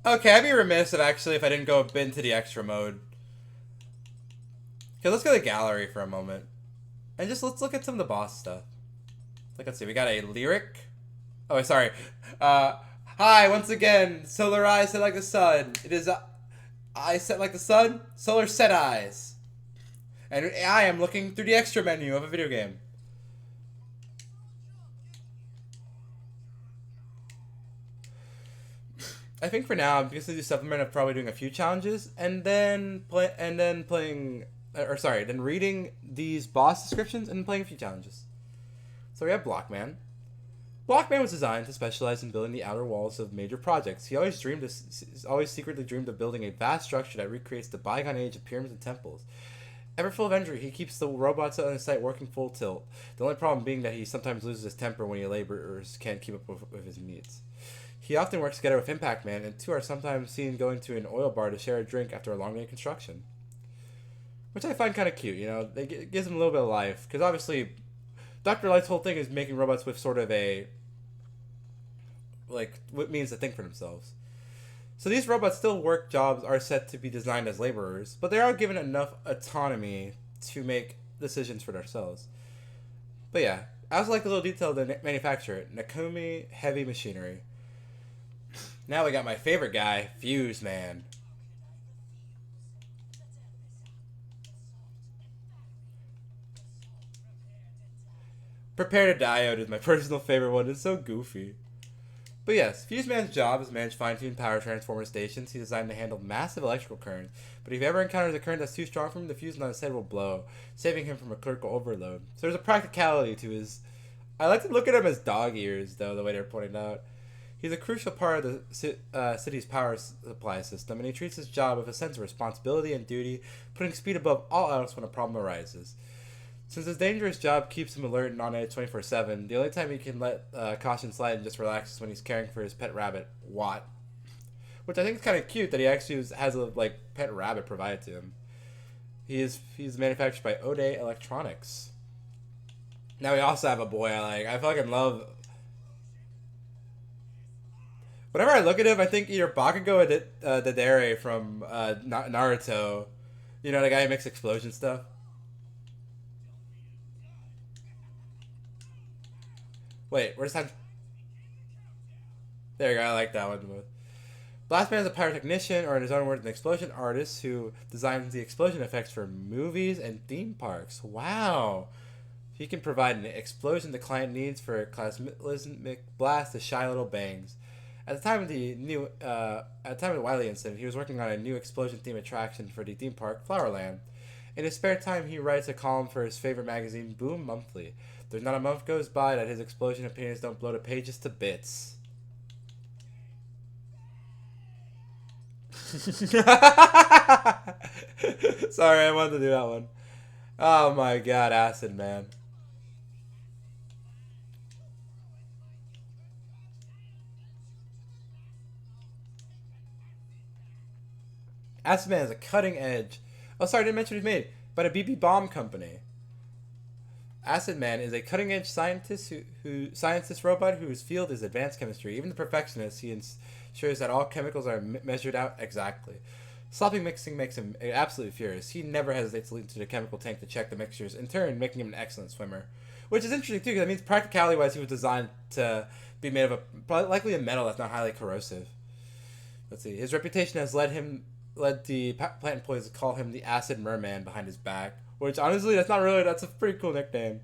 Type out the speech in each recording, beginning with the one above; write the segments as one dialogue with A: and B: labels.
A: Okay, I'd be remiss if I didn't go a bit into the extra mode. Okay, let's go to the gallery for a moment. And just let's look at some of the boss stuff. Like, let's see, we got a lyric. Oh, sorry. Uh, Hi, once again, SolarSetEyes set like the sun. It is, I set like the sun, SolarSetEyes. And I am looking through the extra menu of a video game. I think for now I'm just gonna do supplement of probably doing a few challenges and then playing, then reading these boss descriptions and playing a few challenges. So we have Blockman. Blockman was designed to specialize in building the outer walls of major projects. He always secretly dreamed of building a vast structure that recreates the bygone age of pyramids and temples. Ever full of energy, he keeps the robots on his site working full tilt. The only problem being that he sometimes loses his temper when he laborers can't keep up with his needs. He often works together with Impact Man, and two are sometimes seen going to an oil bar to share a drink after a long day of construction. Which I find kind of cute, it gives him a little bit of life. Because obviously, Dr. Light's whole thing is making robots with sort of what means to think for themselves. So these robots still work jobs are set to be designed as laborers, but they are given enough autonomy to make decisions for themselves. But yeah, I also like the little detail of the manufacturer, Nakumi Heavy Machinery. Now we got my favorite guy, Fuse Man. Prepare to Diode is my personal favorite one. It's so goofy. But yes, Fuse Man's job is to manage fine-tuned power transformer stations. He's designed to handle massive electrical currents, but if he ever encounters a current that's too strong for him, the fuse on his head will blow, saving him from a critical overload. So there's a practicality to his... I like to look at him as dog ears, though, the way they're pointed out. He's a crucial part of the city's power supply system, and he treats his job with a sense of responsibility and duty, putting speed above all else when a problem arises. Since his dangerous job keeps him alert and on edge 24/7, the only time he can let caution slide and just relax is when he's caring for his pet rabbit, Watt. Which I think is kind of cute that he actually has a pet rabbit provided to him. He's manufactured by Ode Electronics. Now we also have a boy I like. I fucking love. Whenever I look at him, I think either Bakugo or Dedere from Naruto. You know, the guy who makes explosion stuff. Wait, where's time? There you go. I like that one the most. Blastman is a pyrotechnician, or in his own words, an explosion artist who designs the explosion effects for movies and theme parks. Wow. He can provide an explosion the client needs for a cataclysmic blast to shy little bangs. At the time of the Wiley incident, he was working on a new explosion theme attraction for the theme park, Flowerland. In his spare time, he writes a column for his favorite magazine, Boom Monthly. There's not a month goes by that his explosion opinions don't blow the pages to bits. Sorry, I wanted to do that one. Oh my god, Acid Man. Acid Man is a cutting edge. Oh, sorry, I didn't mention what he's made. But a BB bomb company. Acid Man is a cutting-edge scientist robot whose field is advanced chemistry. Even the perfectionist, he ensures that all chemicals are measured out exactly. Sloppy mixing makes him absolutely furious. He never hesitates to leap into the chemical tank to check the mixtures, in turn making him an excellent swimmer. Which is interesting too, because that means practicality-wise, he was designed to be made of likely a metal that's not highly corrosive. Let's see. His reputation has led the plant employees to call him the Acid Merman behind his back. Which honestly, that's a pretty cool nickname.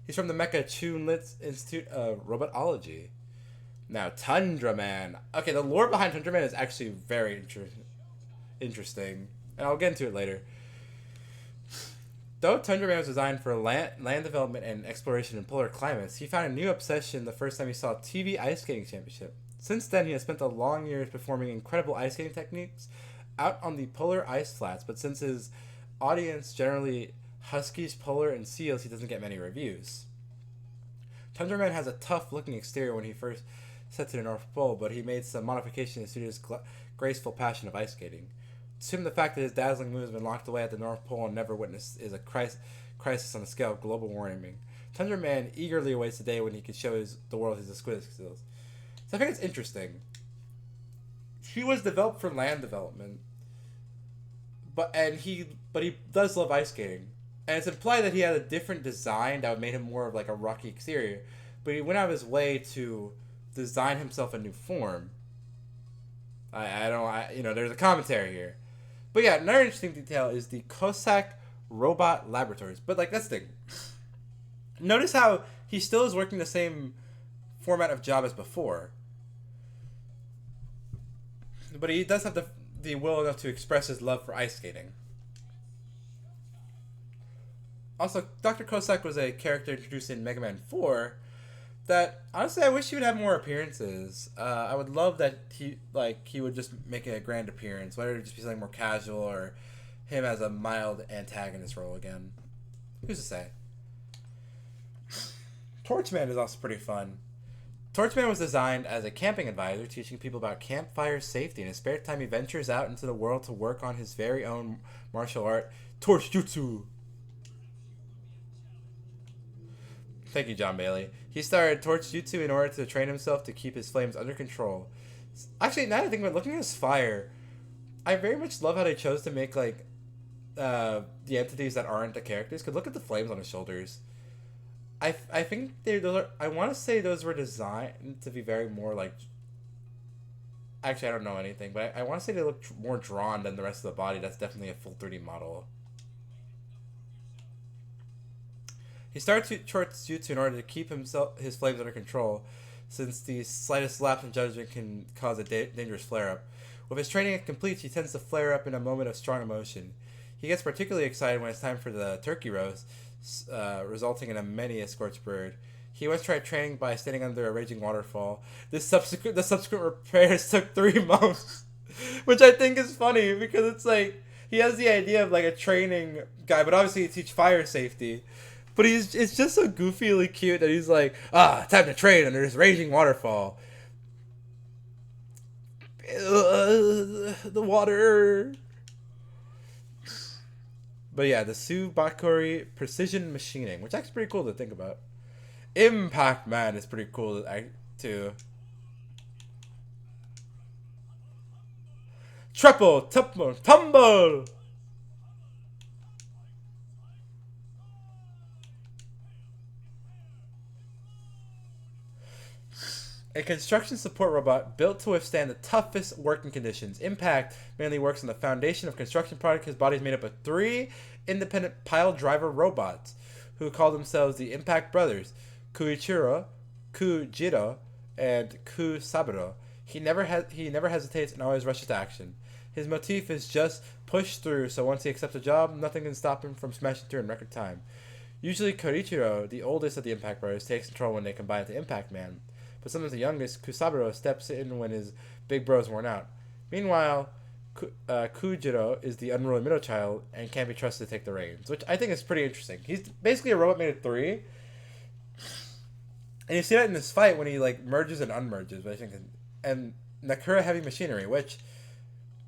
A: He's from the Mecha Chunlitz Institute of Robotology. Now, Tundra Man. Okay, the lore behind Tundra Man is actually very interesting. And I'll get into it later. Though Tundra Man was designed for land development and exploration in polar climates, he found a new obsession the first time he saw a TV ice skating championship. Since then, he has spent the long years performing incredible ice skating techniques out on the polar ice flats, but since his audience generally huskies, polar, and seals, he doesn't get many reviews. Tundraman has a tough-looking exterior when he first set to the North Pole, but he made some modifications to suit his graceful passion of ice skating. To him, the fact that his dazzling moves have been locked away at the North Pole and never witnessed is a crisis on the scale of global warming. Tundraman eagerly awaits the day when he can show the world his exquisite skills. So I think it's interesting. he was developed for land development, but he does love ice skating, and it's implied that he had a different design that would make him more of like a rocky exterior, but he went out of his way to design himself a new form. There's a commentary here, but yeah, another interesting detail is the Cossack Robot Laboratories. But like that's the thing. Notice how he still is working the same format of job as before, but he does have the will enough to express his love for ice skating. Also, Dr. Cossack was a character introduced in Mega Man 4 that, honestly, I wish he would have more appearances. I would love that he would just make a grand appearance, whether it just be something more casual or him as a mild antagonist role again. Who's to say? Torchman is also pretty fun. Torchman was designed as a camping advisor, teaching people about campfire safety. In his spare time, he ventures out into the world to work on his very own martial art, Torch Jutsu. Thank you, John Bailey. He started Torch Jutsu in order to train himself to keep his flames under control. Actually, now that I think about it, looking at his fire, I very much love how they chose to make like the entities that aren't the characters. Cause look at the flames on his shoulders. I think I want to say those were designed to be very more like. Actually, I don't know anything, but I want to say they look more drawn than the rest of the body. That's definitely a full 3D model. He started Torch Jutsu in order to keep his flames under control, since the slightest lapse in judgment can cause a dangerous flare-up. With his training complete, he tends to flare up in a moment of strong emotion. He gets particularly excited when it's time for the turkey roast, resulting in many a scorched bird. He once tried training by standing under a raging waterfall. The subsequent repairs took 3 months, which I think is funny because it's like he has the idea of like a training guy, but obviously he teach fire safety. But it's just so goofily cute that he's like, time to train under this raging waterfall. The water. But yeah, the Subakuri Precision Machining, which actually pretty cool to think about. Impact Man is pretty cool too. Triple, tumble. A construction support robot built to withstand the toughest working conditions. Impact mainly works on the foundation of construction product. His body is made up of 3 independent pile driver robots who call themselves the Impact Brothers, Kuichiro, Kujiro, and Kusaburo. He never hesitates and always rushes to action. His motif is just push through, so once he accepts a job, nothing can stop him from smashing through in record time. Usually Koichiro, the oldest of the Impact Brothers, takes control when they combine with the Impact Man. But sometimes the youngest, Kusaburo, steps in when his big bro is worn out. Meanwhile, Kujiro is the unruly middle child and can't be trusted to take the reins, which I think is pretty interesting. He's basically a robot made of 3. And you see that in this fight when he like merges and unmerges, I think. And Nakura Heavy Machinery, which,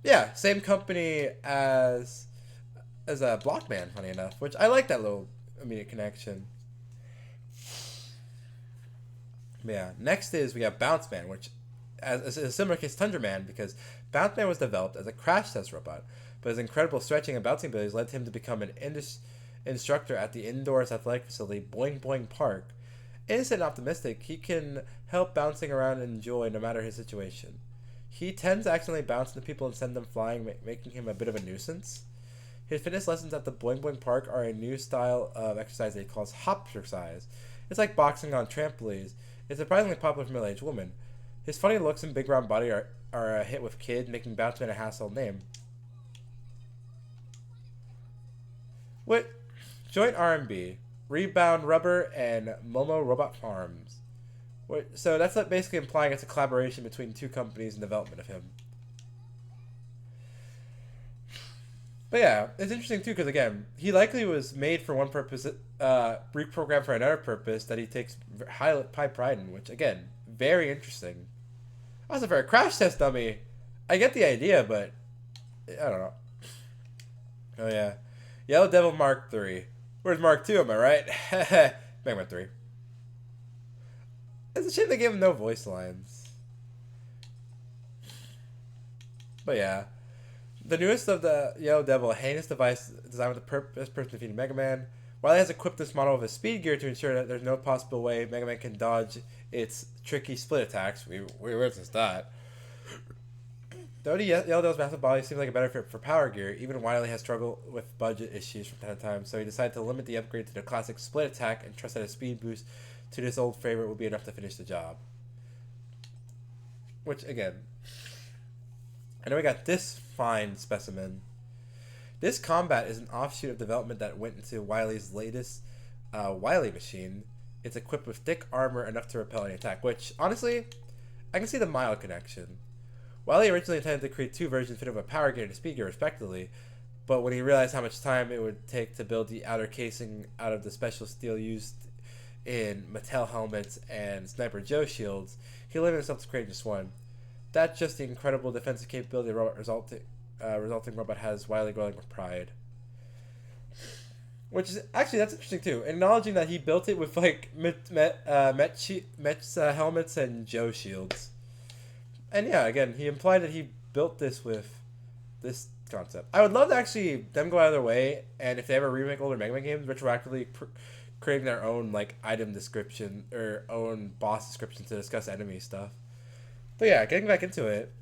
A: yeah, same company as a Blockman, funny enough, which I like that little immediate connection. Yeah. Next is we have Bounce Man, which is a similar case to Tundra Man because Bounce Man was developed as a crash test robot, but his incredible stretching and bouncing abilities led him to become an instructor at the indoors athletic facility Boing Boing Park. Innocent and optimistic, he can help bouncing around and enjoy no matter his situation. He tends to accidentally bounce into people and send them flying, making him a bit of a nuisance. His fitness lessons at the Boing Boing Park are a new style of exercise that he calls hoppercise. It's like boxing on trampolines. It's surprisingly popular for middle-aged women. His funny looks and big round body are a hit with kids, making Bounceman a household name. With Joint R&B, Rebound Rubber, and Momo Robot Farms. So that's basically implying it's a collaboration between 2 companies in development of him. But yeah, it's interesting too because again, he likely was made for one purpose, reprogrammed for another purpose that he takes high pride in. Which again, very interesting. Also, for a crash test dummy, I get the idea, but I don't know. Oh yeah, Yellow Devil Mark III. Where's Mark II? Am I right? Mega Man 3. It's a shame they gave him no voice lines. But yeah, the newest of the Yellow Devil, a heinous device designed with the purpose of defeating Mega Man. Wily has equipped this model with a speed gear to ensure that there's no possible way Mega Man can dodge its tricky split attacks. We witnessed that. Though the Yellow Devil's massive body seems like a better fit for Power Gear, even Wily has struggled with budget issues from time to time, so he decided to limit the upgrade to the classic split attack and trust that a speed boost to this old favorite will be enough to finish the job. Which, again, and then we got this fine specimen. This combat is an offshoot of development that went into Wily's latest Wily machine. It's equipped with thick armor enough to repel any attack, which, honestly, I can see the mild connection. Wily originally intended to create two versions fitted with a power gear and a speed gear, respectively, but when he realized how much time it would take to build the outer casing out of the special steel used in Mattel helmets and Sniper Joe shields, he limited himself to creating just one. That's just the incredible defensive capability the resulting robot has Wily glowing with pride. Which is actually, that's interesting too. Acknowledging that he built it with like Met's helmets and Joe shields. And yeah, again, he implied that he built this with this concept. I would love to actually them go out of their way, and if they ever remake older Mega Man games, retroactively creating their own like item description or own boss description to discuss enemy stuff. But yeah, getting back into it.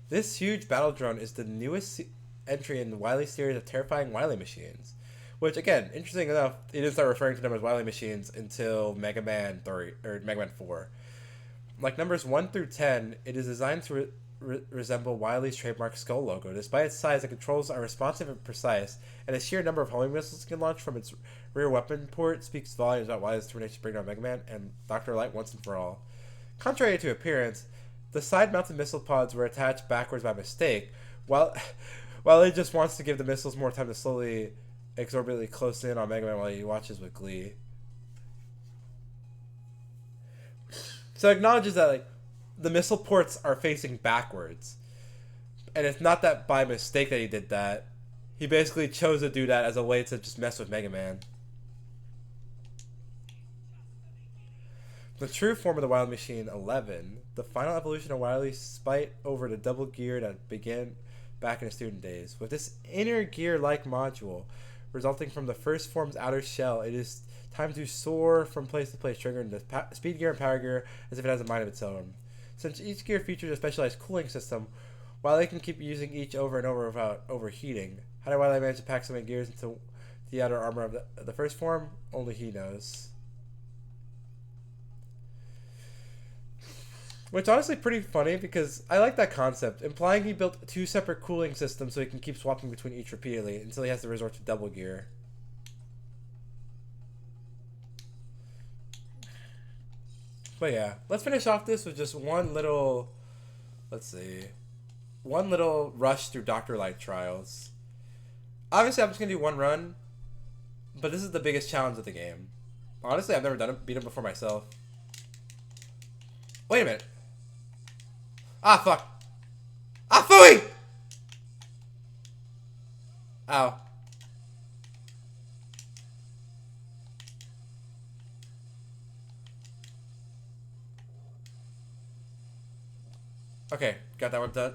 A: This huge battle drone is the newest entry in the Wily series of terrifying Wily machines. Which, again, interesting enough, he didn't start referring to them as Wily machines until Mega Man 3 or Mega Man 4. Like numbers 1 through 10, it is designed to resemble Wily's trademark skull logo. Despite its size, the controls are responsive and precise, and the sheer number of homing missiles it can launch from its rear weapon port speaks volumes about Wily's determination to bring down Mega Man and Dr. Light once and for all. Contrary to appearance, the side-mounted missile pods were attached backwards by mistake, while it just wants to give the missiles more time to slowly, exorbitantly close in on Mega Man while he watches with glee. So it acknowledges that like the missile ports are facing backwards, and it's not that by mistake that he did that. He basically chose to do that as a way to just mess with Mega Man. The true form of the Wily Machine 11, the final evolution of Wily's spite over the double gear that began back in his student days. With this inner gear-like module resulting from the first form's outer shell, it is time to soar from place to place, triggering the speed gear and power gear as if it has a mind of its own. Since each gear features a specialized cooling system, Wily can keep using each over and over without overheating. How did Wily manage to pack so many gears into the outer armor of the first form? Only he knows. Which honestly pretty funny because I like that concept, implying he built two separate cooling systems so he can keep swapping between each repeatedly until he has to resort to double gear. But yeah, let's finish off this with just one little, one little rush through Dr. Light trials. Obviously, I'm just going to do one run, but this is the biggest challenge of the game. Honestly, I've never beat him before myself. Wait a minute. Ah, fuck. Ah, phooey! Ow. Okay, got that one done.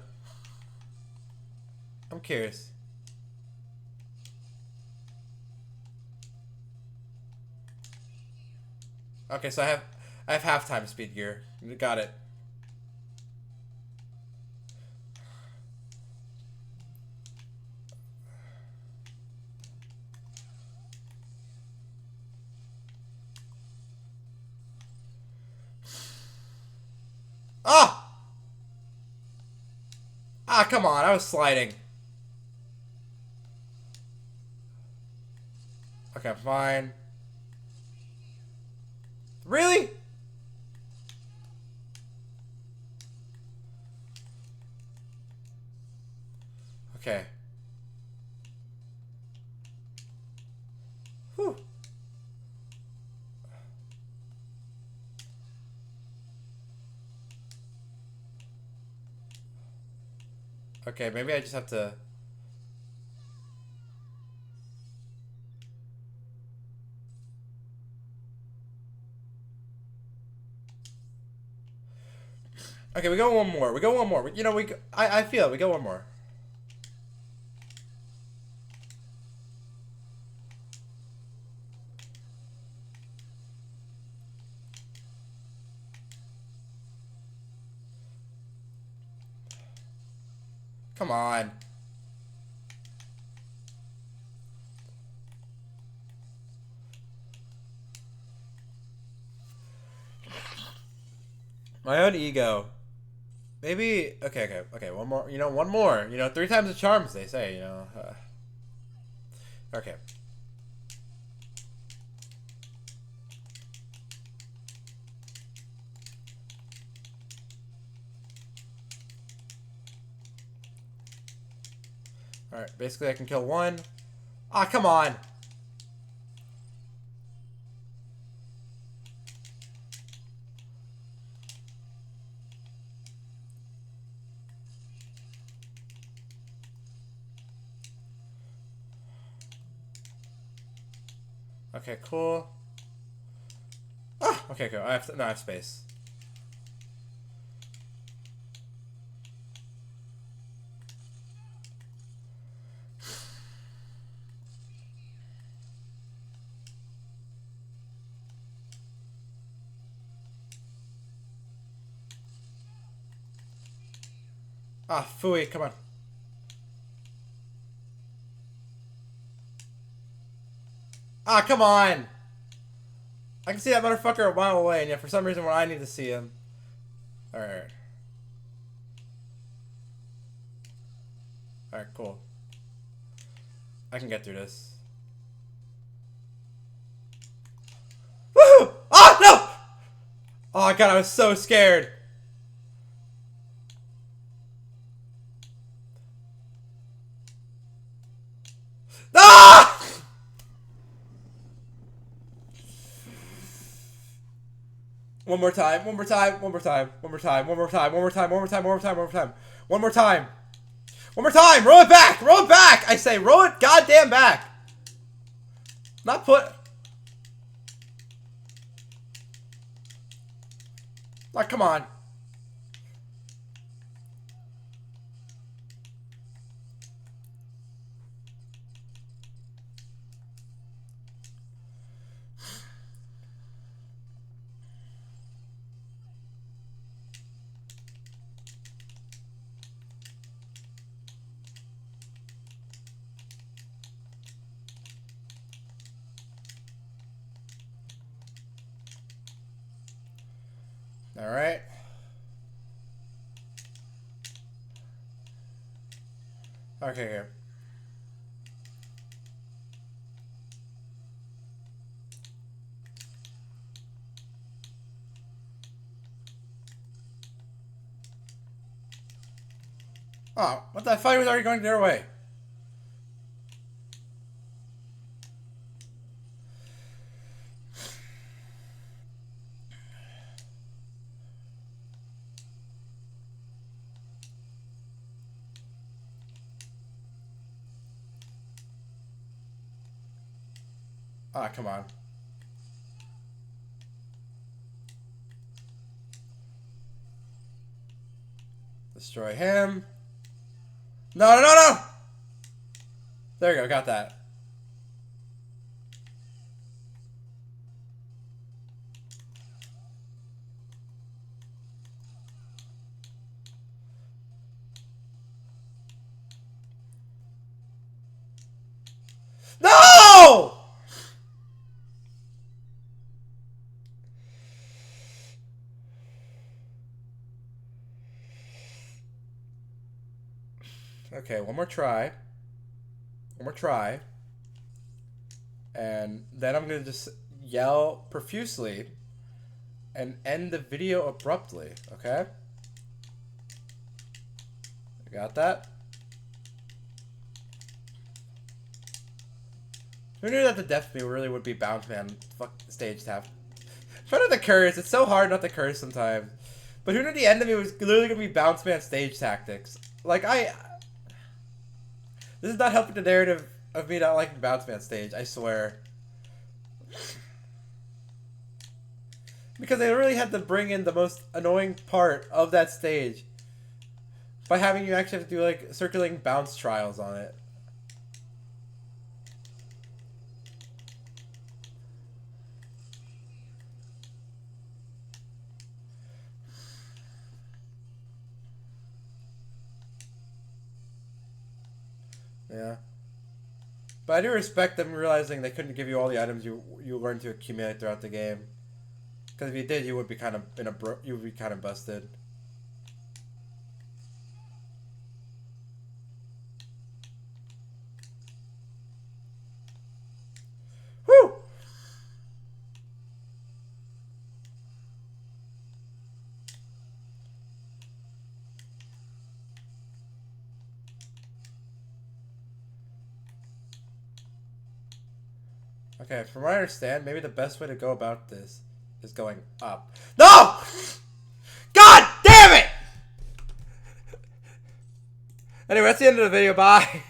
A: I'm curious. Okay, so I have halftime speed gear. Got it. Ah! Ah, come on, I was sliding. Okay, fine. Really? Okay. Whew. Okay, maybe I just have to... Okay, we go one more. We go one more. You know, I feel it. We go one more. Come on. My own ego. Maybe. Okay. One more. You know, one more. You know, 3 times the charms, they say. You know. Okay. All right. Basically, I can kill one. Ah, come on. Okay, cool. Ah, okay, cool. I have space. Ah, phooey, come on. Ah, come on. I can see that motherfucker a mile away, and yet for some reason when I need to see him. Alright. Alright, cool. I can get through this. Woohoo! Oh, no! Oh, God, I was so scared. Ah! One more time, one more time, one more time, one more time, one more time, one more time, one more time, one more time, one more time, one more time. One more time! Roll it back! Roll it back! I say, roll it goddamn back! Not put... Like, come on. Alright. Okay, here. Oh, what the fight was already going their way. Ah, come on. Destroy him. No, no, no, no! There you go, got that. No! Okay, one more try. One more try. And then I'm gonna just yell profusely and end the video abruptly, okay? Got that? Who knew that the death me really would be Bounce Man fuck stage tap? Try not to curse. It's so hard not to curse sometimes. But who knew the end of me was literally gonna be Bounce Man stage tactics? Like this is not helping the narrative of me not liking Bounce Man stage. I swear. Because they really had to bring in the most annoying part of that stage by having you actually have to do like circulating bounce trials on it. Yeah. But I do respect them realizing they couldn't give you all the items you learned to accumulate throughout the game. Because if you did, you would be kind of you would be kind of busted. Woo! Okay, from what I understand, maybe the best way to go about this is going up. No! God damn it! Anyway, that's the end of the video. Bye.